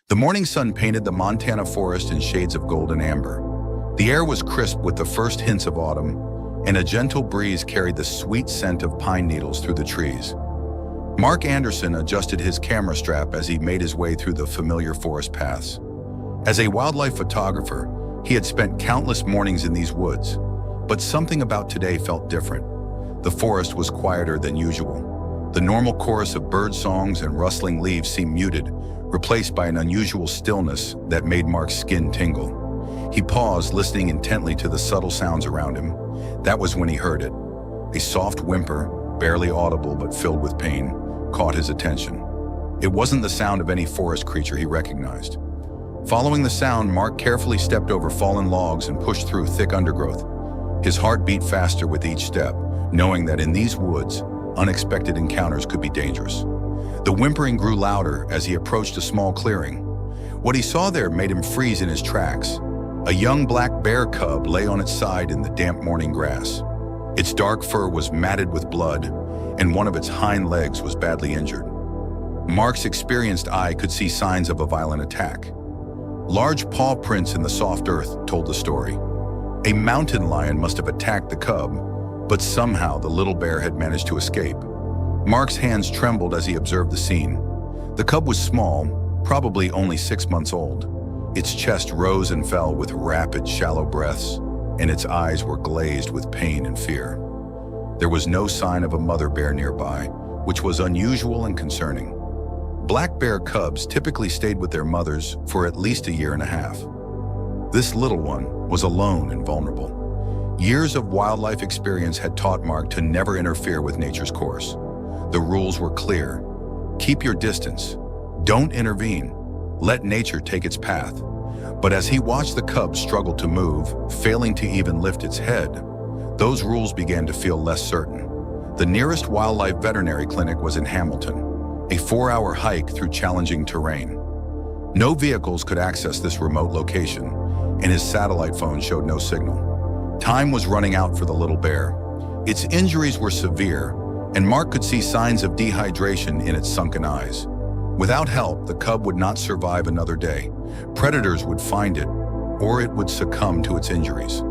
The morning sun painted the Montana forest in shades of gold and amber. The air was crisp with the first hints of autumn, and a gentle breeze carried the sweet scent of pine needles through the trees. Mark Anderson adjusted his camera strap as he made his way through the familiar forest paths. As a wildlife photographer, he had spent countless mornings in these woods, but something about today felt different. The forest was quieter than usual. The normal chorus of bird songs and rustling leaves seemed muted, replaced by an unusual stillness that made Mark's skin tingle. He paused, listening intently to the subtle sounds around him. That was when he heard it. A soft whimper, barely audible but filled with pain, caught his attention. It wasn't the sound of any forest creature he recognized. Following the sound, Mark carefully stepped over fallen logs and pushed through thick undergrowth. His heart beat faster with each step, knowing that in these woods, unexpected encounters could be dangerous. The whimpering grew louder as he approached a small clearing. What he saw there made him freeze in his tracks. A young black bear cub lay on its side in the damp morning grass. Its dark fur was matted with blood, and one of its hind legs was badly injured. Mark's experienced eye could see signs of a violent attack. Large paw prints in the soft earth told the story. A mountain lion must have attacked the cub, but somehow the little bear had managed to escape. Mark's hands trembled as he observed the scene. The cub was small, probably only 6 months old. Its chest rose and fell with rapid, shallow breaths, and its eyes were glazed with pain and fear. There was no sign of a mother bear nearby, which was unusual and concerning. Black bear cubs typically stayed with their mothers for at least a year and a half. This little one was alone and vulnerable. Years of wildlife experience had taught Mark to never interfere with nature's course. The rules were clear. Keep your distance. Don't intervene. Let nature take its path. But as he watched the cub struggle to move, failing to even lift its head, those rules began to feel less certain. The nearest wildlife veterinary clinic was in Hamilton, a 4-hour hike through challenging terrain. No vehicles could access this remote location, and his satellite phone showed no signal. Time was running out for the little bear. Its injuries were severe, and Mark could see signs of dehydration in its sunken eyes. Without help, the cub would not survive another day. Predators would find it, or it would succumb to its injuries.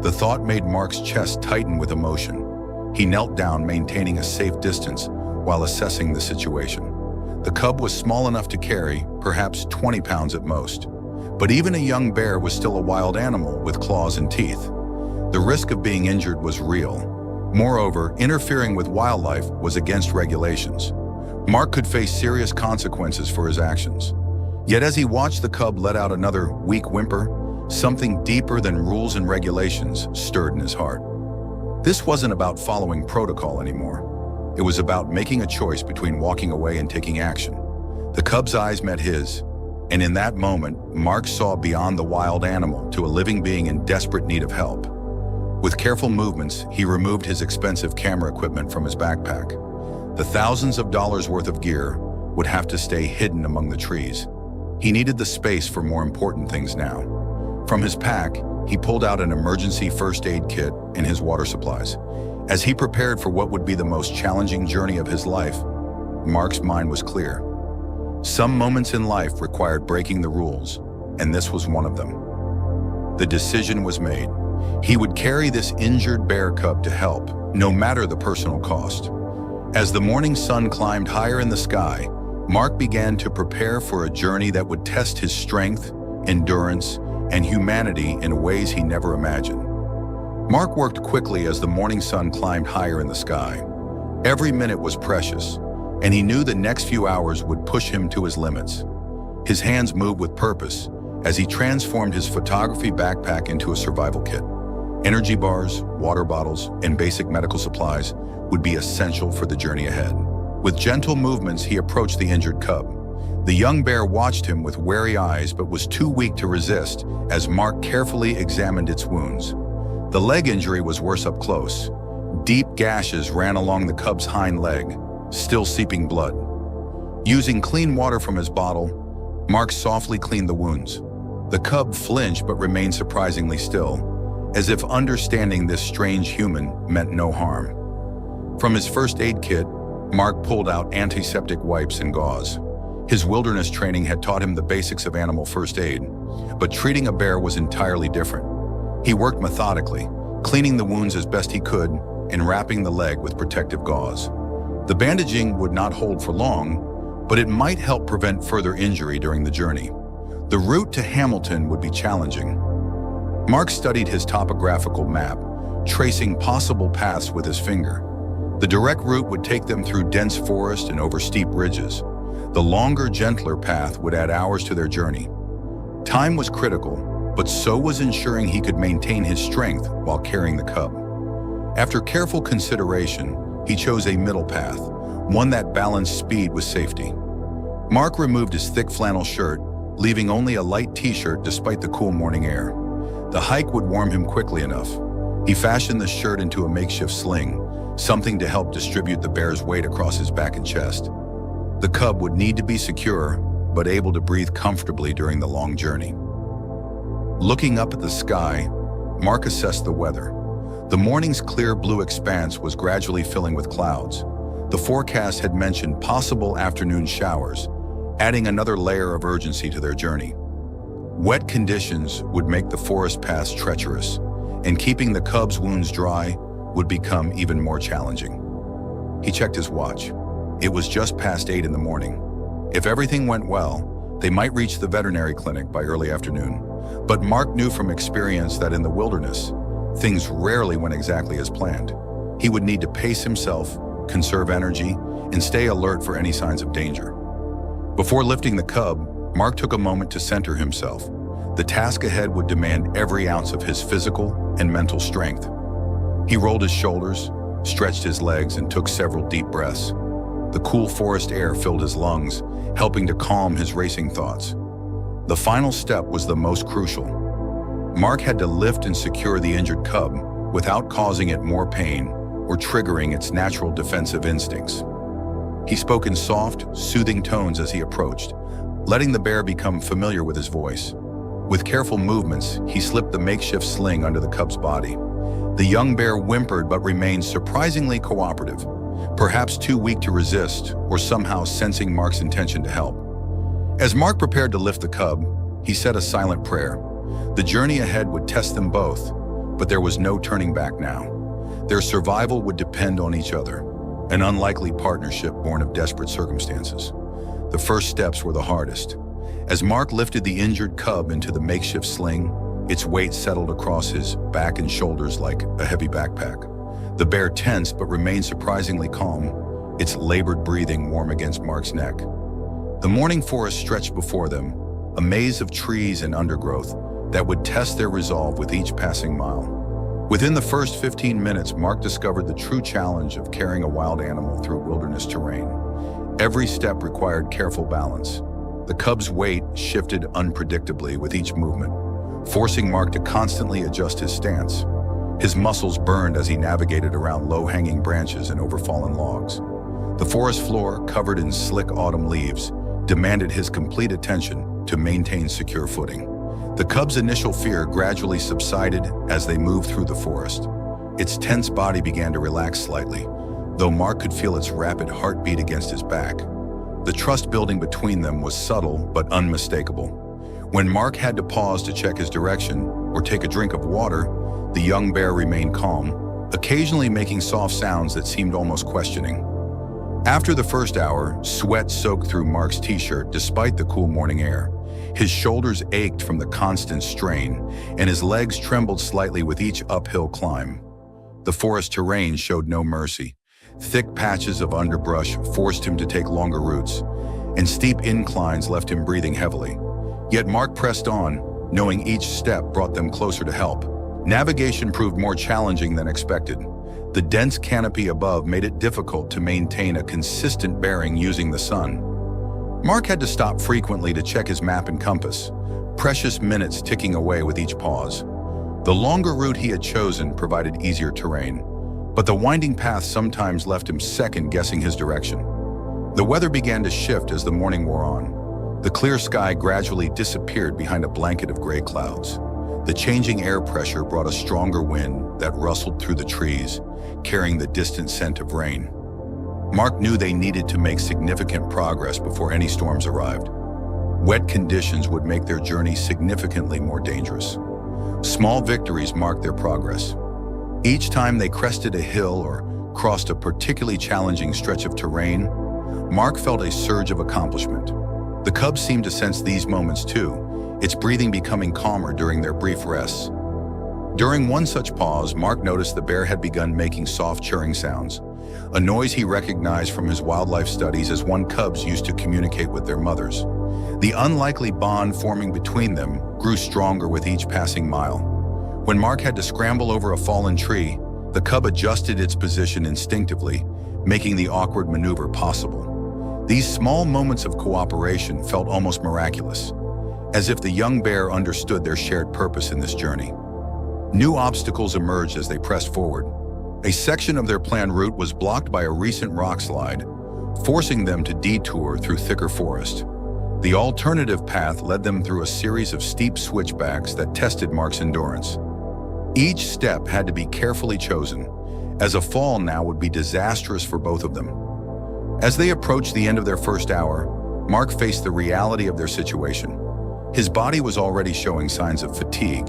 The thought made Mark's chest tighten with emotion. He knelt down, maintaining a safe distance while assessing the situation. The cub was small enough to carry, perhaps 20 pounds at most. But even a young bear was still a wild animal with claws and teeth. The risk of being injured was real. Moreover, interfering with wildlife was against regulations. Mark could face serious consequences for his actions. Yet as he watched the cub let out another weak whimper, something deeper than rules and regulations stirred in his heart. This wasn't about following protocol anymore. It was about making a choice between walking away and taking action. The cub's eyes met his, and in that moment, Mark saw beyond the wild animal to a living being in desperate need of help. With careful movements, he removed his expensive camera equipment from his backpack. The thousands of dollars worth of gear would have to stay hidden among the trees. He needed the space for more important things now. From his pack, he pulled out an emergency first aid kit and his water supplies. As he prepared for what would be the most challenging journey of his life, Mark's mind was clear. Some moments in life required breaking the rules, and this was one of them. The decision was made. He would carry this injured bear cub to help, no matter the personal cost. As the morning sun climbed higher in the sky, Mark began to prepare for a journey that would test his strength, endurance, and humanity in ways he never imagined. Mark worked quickly as the morning sun climbed higher in the sky. Every minute was precious, and he knew the next few hours would push him to his limits. His hands moved with purpose as he transformed his photography backpack into a survival kit. Energy bars, water bottles, and basic medical supplies would be essential for the journey ahead. With gentle movements, he approached the injured cub. The young bear watched him with wary eyes but was too weak to resist as Mark carefully examined its wounds. The leg injury was worse up close. Deep gashes ran along the cub's hind leg, still seeping blood. Using clean water from his bottle, Mark softly cleaned the wounds. The cub flinched but remained surprisingly still, as if understanding this strange human meant no harm. From his first aid kit, Mark pulled out antiseptic wipes and gauze. His wilderness training had taught him the basics of animal first aid, but treating a bear was entirely different. He worked methodically, cleaning the wounds as best he could and wrapping the leg with protective gauze. The bandaging would not hold for long, but it might help prevent further injury during the journey. The route to Hamilton would be challenging. Mark studied his topographical map, tracing possible paths with his finger. The direct route would take them through dense forest and over steep ridges. The longer, gentler path would add hours to their journey. Time was critical, but so was ensuring he could maintain his strength while carrying the cub. After careful consideration, he chose a middle path, one that balanced speed with safety. Mark removed his thick flannel shirt, leaving only a light t-shirt despite the cool morning air. The hike would warm him quickly enough. He fashioned the shirt into a makeshift sling, something to help distribute the bear's weight across his back and chest. The cub would need to be secure, but able to breathe comfortably during the long journey. Looking up at the sky, Mark assessed the weather. The morning's clear blue expanse was gradually filling with clouds. The forecast had mentioned possible afternoon showers, adding another layer of urgency to their journey. Wet conditions would make the forest paths treacherous, and keeping the cub's wounds dry would become even more challenging. He checked his watch. It was just past 8 in the morning. If everything went well, they might reach the veterinary clinic by early afternoon. But Mark knew from experience that in the wilderness, things rarely went exactly as planned. He would need to pace himself, conserve energy, and stay alert for any signs of danger. Before lifting the cub, Mark took a moment to center himself. The task ahead would demand every ounce of his physical and mental strength. He rolled his shoulders, stretched his legs, and took several deep breaths. The cool forest air filled his lungs, helping to calm his racing thoughts. The final step was the most crucial. Mark had to lift and secure the injured cub without causing it more pain or triggering its natural defensive instincts. He spoke in soft, soothing tones as he approached, letting the bear become familiar with his voice. With careful movements, he slipped the makeshift sling under the cub's body. The young bear whimpered but remained surprisingly cooperative, perhaps too weak to resist or somehow sensing Mark's intention to help. As Mark prepared to lift the cub, he said a silent prayer. The journey ahead would test them both, but there was no turning back now. Their survival would depend on each other, an unlikely partnership born of desperate circumstances. The first steps were the hardest. As Mark lifted the injured cub into the makeshift sling, its weight settled across his back and shoulders like a heavy backpack. The bear tensed but remained surprisingly calm, its labored breathing warm against Mark's neck. The morning forest stretched before them, a maze of trees and undergrowth that would test their resolve with each passing mile. Within the first 15 minutes, Mark discovered the true challenge of carrying a wild animal through wilderness terrain. Every step required careful balance. The cub's weight shifted unpredictably with each movement, forcing Mark to constantly adjust his stance. His muscles burned as he navigated around low-hanging branches and over fallen logs. The forest floor, covered in slick autumn leaves, demanded his complete attention to maintain secure footing. The cub's initial fear gradually subsided as they moved through the forest. Its tense body began to relax slightly, though Mark could feel its rapid heartbeat against his back. The trust building between them was subtle but unmistakable. When Mark had to pause to check his direction or take a drink of water, the young bear remained calm, occasionally making soft sounds that seemed almost questioning. After the first hour, sweat soaked through Mark's t-shirt despite the cool morning air. His shoulders ached from the constant strain, and his legs trembled slightly with each uphill climb. The forest terrain showed no mercy. Thick patches of underbrush forced him to take longer routes, and steep inclines left him breathing heavily. Yet Mark pressed on, knowing each step brought them closer to help. Navigation proved more challenging than expected. The dense canopy above made it difficult to maintain a consistent bearing using the sun. Mark had to stop frequently to check his map and compass, precious minutes ticking away with each pause. The longer route he had chosen provided easier terrain, but the winding path sometimes left him second-guessing his direction. The weather began to shift as the morning wore on. The clear sky gradually disappeared behind a blanket of gray clouds. The changing air pressure brought a stronger wind that rustled through the trees, carrying the distant scent of rain. Mark knew they needed to make significant progress before any storms arrived. Wet conditions would make their journey significantly more dangerous. Small victories marked their progress. Each time they crested a hill or crossed a particularly challenging stretch of terrain, Mark felt a surge of accomplishment. The cub seemed to sense these moments too, its breathing becoming calmer during their brief rests. During one such pause, Mark noticed the bear had begun making soft churring sounds, a noise he recognized from his wildlife studies as one cubs used to communicate with their mothers. The unlikely bond forming between them grew stronger with each passing mile. When Mark had to scramble over a fallen tree, the cub adjusted its position instinctively, making the awkward maneuver possible. These small moments of cooperation felt almost miraculous, as if the young bear understood their shared purpose in this journey. New obstacles emerged as they pressed forward. A section of their planned route was blocked by a recent rock slide, forcing them to detour through thicker forest. The alternative path led them through a series of steep switchbacks that tested Mark's endurance. Each step had to be carefully chosen, as a fall now would be disastrous for both of them. As they approached the end of their first hour, Mark faced the reality of their situation. His body was already showing signs of fatigue,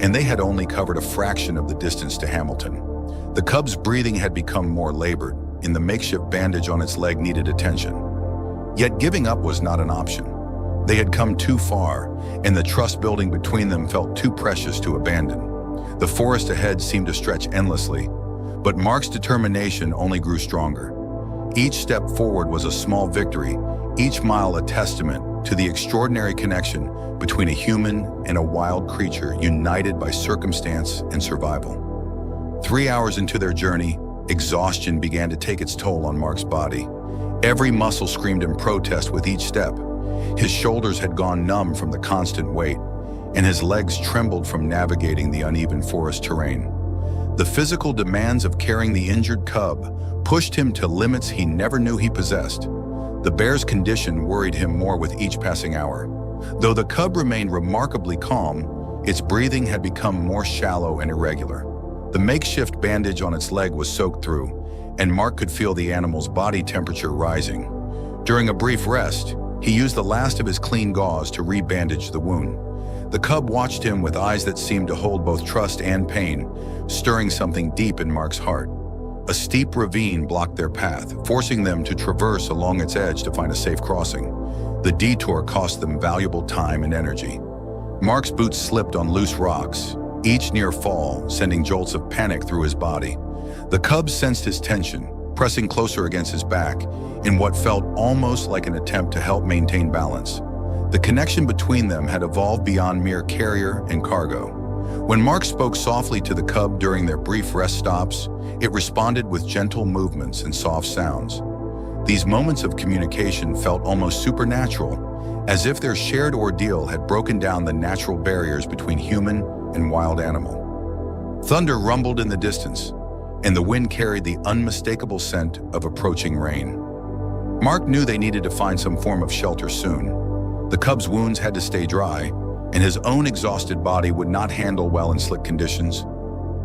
and they had only covered a fraction of the distance to Hamilton. The cub's breathing had become more labored, and the makeshift bandage on its leg needed attention. Yet giving up was not an option. They had come too far, and the trust building between them felt too precious to abandon. The forest ahead seemed to stretch endlessly, but Mark's determination only grew stronger. Each step forward was a small victory, each mile a testament to the extraordinary connection between a human and a wild creature united by circumstance and survival. 3 hours into their journey, exhaustion began to take its toll on Mark's body. Every muscle screamed in protest with each step. His shoulders had gone numb from the constant weight, and his legs trembled from navigating the uneven forest terrain. The physical demands of carrying the injured cub pushed him to limits he never knew he possessed. The bear's condition worried him more with each passing hour. Though the cub remained remarkably calm, its breathing had become more shallow and irregular. The makeshift bandage on its leg was soaked through, and Mark could feel the animal's body temperature rising. During a brief rest, he used the last of his clean gauze to re-bandage the wound. The cub watched him with eyes that seemed to hold both trust and pain, stirring something deep in Mark's heart. A steep ravine blocked their path, forcing them to traverse along its edge to find a safe crossing. The detour cost them valuable time and energy. Mark's boots slipped on loose rocks, each near fall, sending jolts of panic through his body. The cub sensed his tension, pressing closer against his back in what felt almost like an attempt to help maintain balance. The connection between them had evolved beyond mere carrier and cargo. When Mark spoke softly to the cub during their brief rest stops, it responded with gentle movements and soft sounds. These moments of communication felt almost supernatural, as if their shared ordeal had broken down the natural barriers between human and wild animal. Thunder rumbled in the distance, and the wind carried the unmistakable scent of approaching rain. Mark knew they needed to find some form of shelter soon. The cub's wounds had to stay dry, and his own exhausted body would not handle well in slick conditions.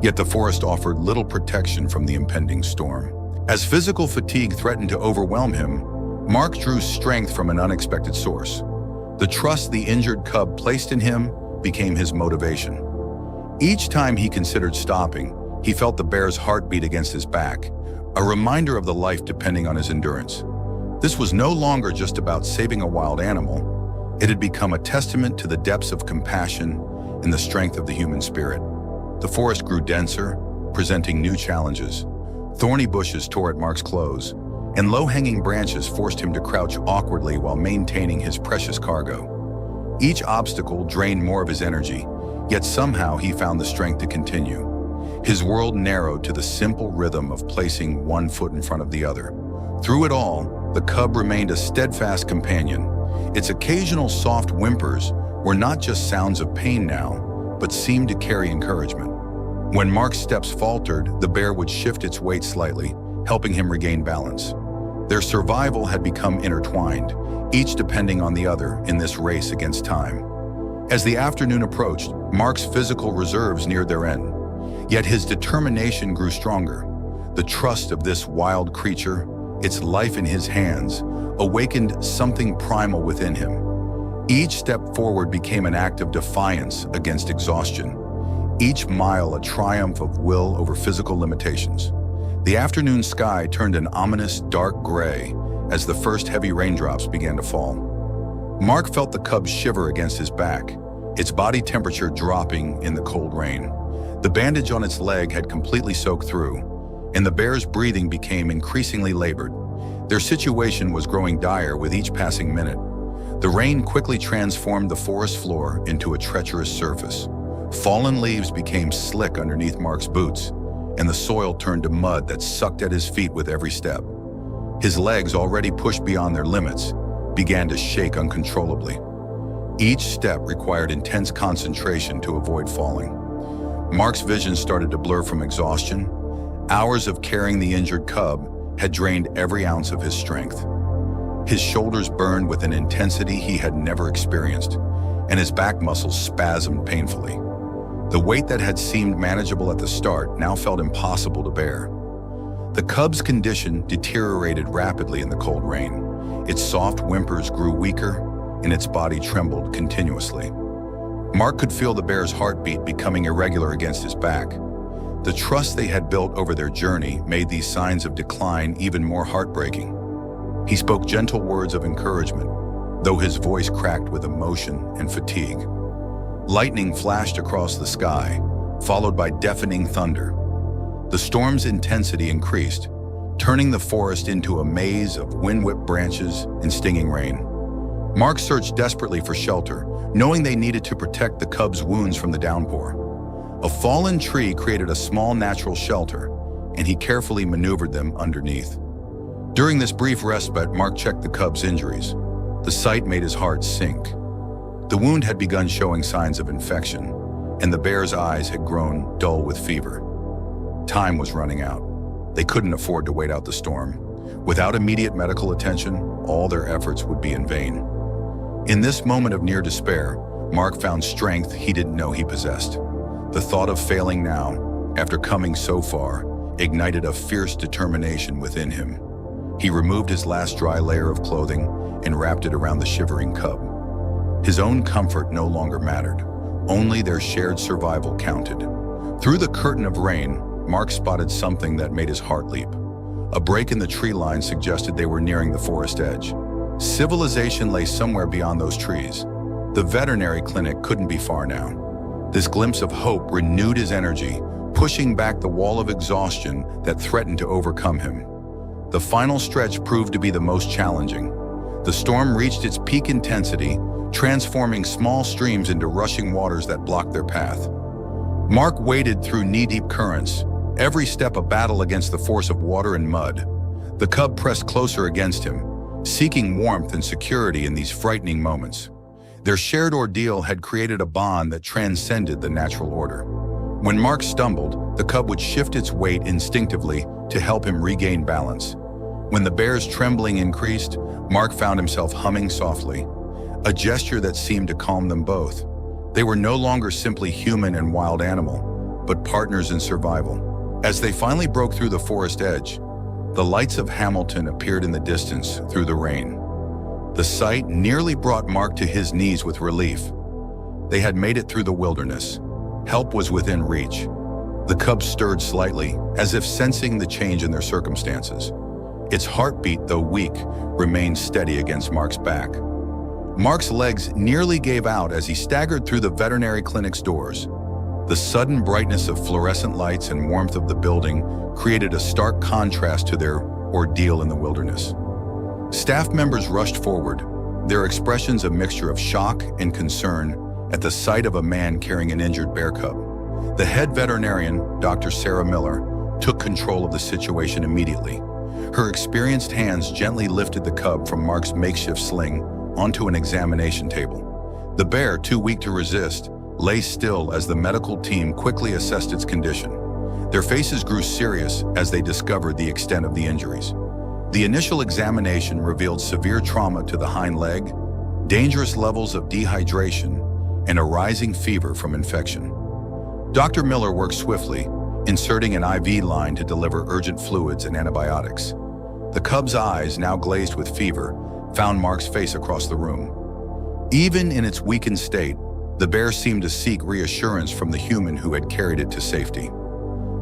Yet the forest offered little protection from the impending storm. As physical fatigue threatened to overwhelm him, Mark drew strength from an unexpected source. The trust the injured cub placed in him became his motivation. Each time he considered stopping, he felt the bear's heartbeat against his back, a reminder of the life depending on his endurance. This was no longer just about saving a wild animal. It had become a testament to the depths of compassion and the strength of the human spirit. The forest grew denser, presenting new challenges. Thorny bushes tore at Mark's clothes, and low-hanging branches forced him to crouch awkwardly while maintaining his precious cargo. Each obstacle drained more of his energy, yet somehow he found the strength to continue. His world narrowed to the simple rhythm of placing one foot in front of the other. Through it all, the cub remained a steadfast companion. Its occasional soft whimpers were not just sounds of pain now, but seemed to carry encouragement. When Mark's steps faltered, the bear would shift its weight slightly, helping him regain balance. Their survival had become intertwined, each depending on the other in this race against time. As the afternoon approached, Mark's physical reserves neared their end, yet his determination grew stronger. The trust of this wild creature, its life in his hands, awakened something primal within him. Each step forward became an act of defiance against exhaustion, each mile a triumph of will over physical limitations. The afternoon sky turned an ominous dark gray as the first heavy raindrops began to fall. Mark felt the cub shiver against his back, its body temperature dropping in the cold rain. The bandage on its leg had completely soaked through, and the bear's breathing became increasingly labored. Their situation was growing dire with each passing minute. The rain quickly transformed the forest floor into a treacherous surface. Fallen leaves became slick underneath Mark's boots, and the soil turned to mud that sucked at his feet with every step. His legs, already pushed beyond their limits, began to shake uncontrollably. Each step required intense concentration to avoid falling. Mark's vision started to blur from exhaustion. Hours of carrying the injured cub had drained every ounce of his strength. His shoulders burned with an intensity he had never experienced, and his back muscles spasmed painfully. The weight that had seemed manageable at the start now felt impossible to bear. The cub's condition deteriorated rapidly in the cold rain. Its soft whimpers grew weaker, and its body trembled continuously. Mark could feel the bear's heartbeat becoming irregular against his back. The trust they had built over their journey made these signs of decline even more heartbreaking. He spoke gentle words of encouragement, though his voice cracked with emotion and fatigue. Lightning flashed across the sky, followed by deafening thunder. The storm's intensity increased, turning the forest into a maze of wind-whipped branches and stinging rain. Mark searched desperately for shelter, knowing they needed to protect the cub's wounds from the downpour. A fallen tree created a small natural shelter, and he carefully maneuvered them underneath. During this brief respite, Mark checked the cub's injuries. The sight made his heart sink. The wound had begun showing signs of infection, and the bear's eyes had grown dull with fever. Time was running out. They couldn't afford to wait out the storm. Without immediate medical attention, all their efforts would be in vain. In this moment of near despair, Mark found strength he didn't know he possessed. The thought of failing now, after coming so far, ignited a fierce determination within him. He removed his last dry layer of clothing and wrapped it around the shivering cub. His own comfort no longer mattered. Only their shared survival counted. Through the curtain of rain, Mark spotted something that made his heart leap. A break in the tree line suggested they were nearing the forest edge. Civilization lay somewhere beyond those trees. The veterinary clinic couldn't be far now. This glimpse of hope renewed his energy, pushing back the wall of exhaustion that threatened to overcome him. The final stretch proved to be the most challenging. The storm reached its peak intensity, transforming small streams into rushing waters that blocked their path. Mark waded through knee-deep currents, every step a battle against the force of water and mud. The cub pressed closer against him, seeking warmth and security in these frightening moments. Their shared ordeal had created a bond that transcended the natural order. When Mark stumbled, the cub would shift its weight instinctively to help him regain balance. When the bear's trembling increased, Mark found himself humming softly, a gesture that seemed to calm them both. They were no longer simply human and wild animal, but partners in survival. As they finally broke through the forest edge, the lights of Hamilton appeared in the distance through the rain. The sight nearly brought Mark to his knees with relief. They had made it through the wilderness. Help was within reach. The cub stirred slightly, as if sensing the change in their circumstances. Its heartbeat, though weak, remained steady against Mark's back. Mark's legs nearly gave out as he staggered through the veterinary clinic's doors. The sudden brightness of fluorescent lights and warmth of the building created a stark contrast to their ordeal in the wilderness. Staff members rushed forward, their expressions a mixture of shock and concern at the sight of a man carrying an injured bear cub. The head veterinarian, Dr. Sarah Miller, took control of the situation immediately. Her experienced hands gently lifted the cub from Mark's makeshift sling onto an examination table. The bear, too weak to resist, lay still as the medical team quickly assessed its condition. Their faces grew serious as they discovered the extent of the injuries. The initial examination revealed severe trauma to the hind leg, dangerous levels of dehydration, and a rising fever from infection. Dr. Miller worked swiftly, inserting an IV line to deliver urgent fluids and antibiotics. The cub's eyes, now glazed with fever, found Mark's face across the room. Even in its weakened state, the bear seemed to seek reassurance from the human who had carried it to safety.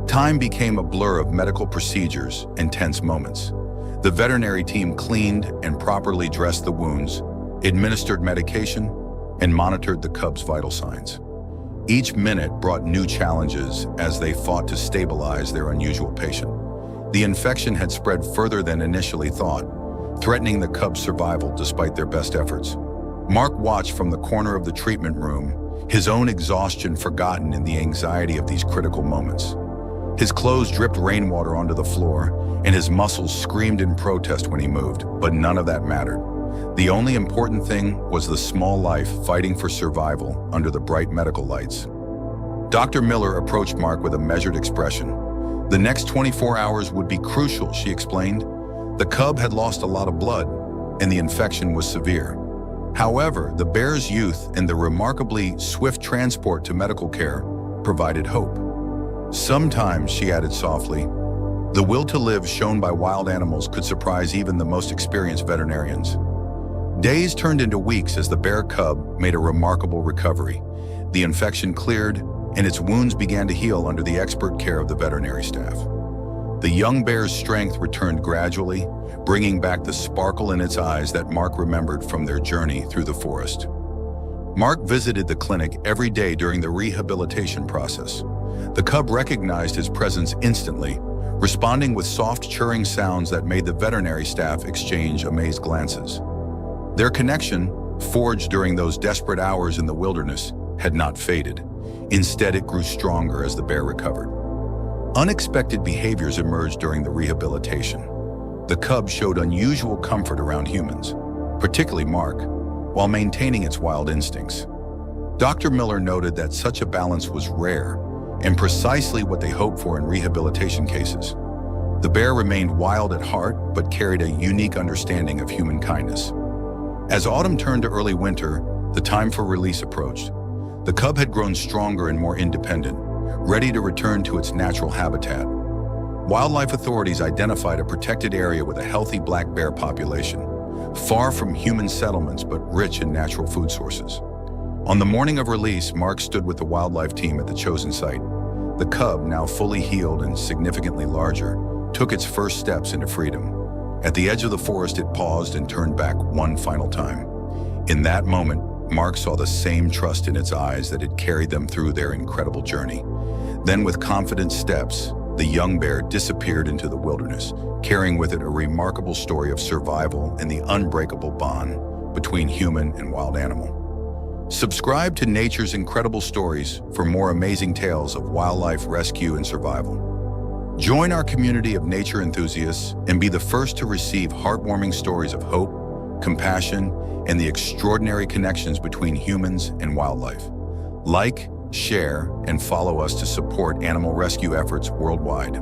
Time became a blur of medical procedures and tense moments. The veterinary team cleaned and properly dressed the wounds, administered medication, and monitored the cub's vital signs. Each minute brought new challenges as they fought to stabilize their unusual patient. The infection had spread further than initially thought, threatening the cub's survival despite their best efforts. Mark watched from the corner of the treatment room, his own exhaustion forgotten in the anxiety of these critical moments. His clothes dripped rainwater onto the floor, and his muscles screamed in protest when he moved, but none of that mattered. The only important thing was the small life fighting for survival under the bright medical lights. Dr. Miller approached Mark with a measured expression. The next 24 hours would be crucial, she explained. The cub had lost a lot of blood, and the infection was severe. However, the bear's youth and the remarkably swift transport to medical care provided hope. Sometimes, she added softly, the will to live shown by wild animals could surprise even the most experienced veterinarians. Days turned into weeks as the bear cub made a remarkable recovery. The infection cleared, and its wounds began to heal under the expert care of the veterinary staff. The young bear's strength returned gradually, bringing back the sparkle in its eyes that Mark remembered from their journey through the forest. Mark visited the clinic every day during the rehabilitation process. The cub recognized his presence instantly, responding with soft churring sounds that made the veterinary staff exchange amazed glances. Their connection, forged during those desperate hours in the wilderness, had not faded. Instead, it grew stronger as the bear recovered. Unexpected behaviors emerged during the rehabilitation. The cub showed unusual comfort around humans, particularly Mark, while maintaining its wild instincts. Dr. Miller noted that such a balance was rare and precisely what they hoped for in rehabilitation cases. The bear remained wild at heart, but carried a unique understanding of human kindness. As autumn turned to early winter, the time for release approached. The cub had grown stronger and more independent, ready to return to its natural habitat. Wildlife authorities identified a protected area with a healthy black bear population, far from human settlements but rich in natural food sources. On the morning of release, Mark stood with the wildlife team at the chosen site. The cub, now fully healed and significantly larger, took its first steps into freedom. At the edge of the forest, it paused and turned back one final time. In that moment, Mark saw the same trust in its eyes that had carried them through their incredible journey. Then, with confident steps, the young bear disappeared into the wilderness, carrying with it a remarkable story of survival and the unbreakable bond between human and wild animal. Subscribe to Nature's Incredible Stories for more amazing tales of wildlife rescue and survival. Join our community of nature enthusiasts and be the first to receive heartwarming stories of hope, compassion, and the extraordinary connections between humans and wildlife. Like, share, and follow us to support animal rescue efforts worldwide.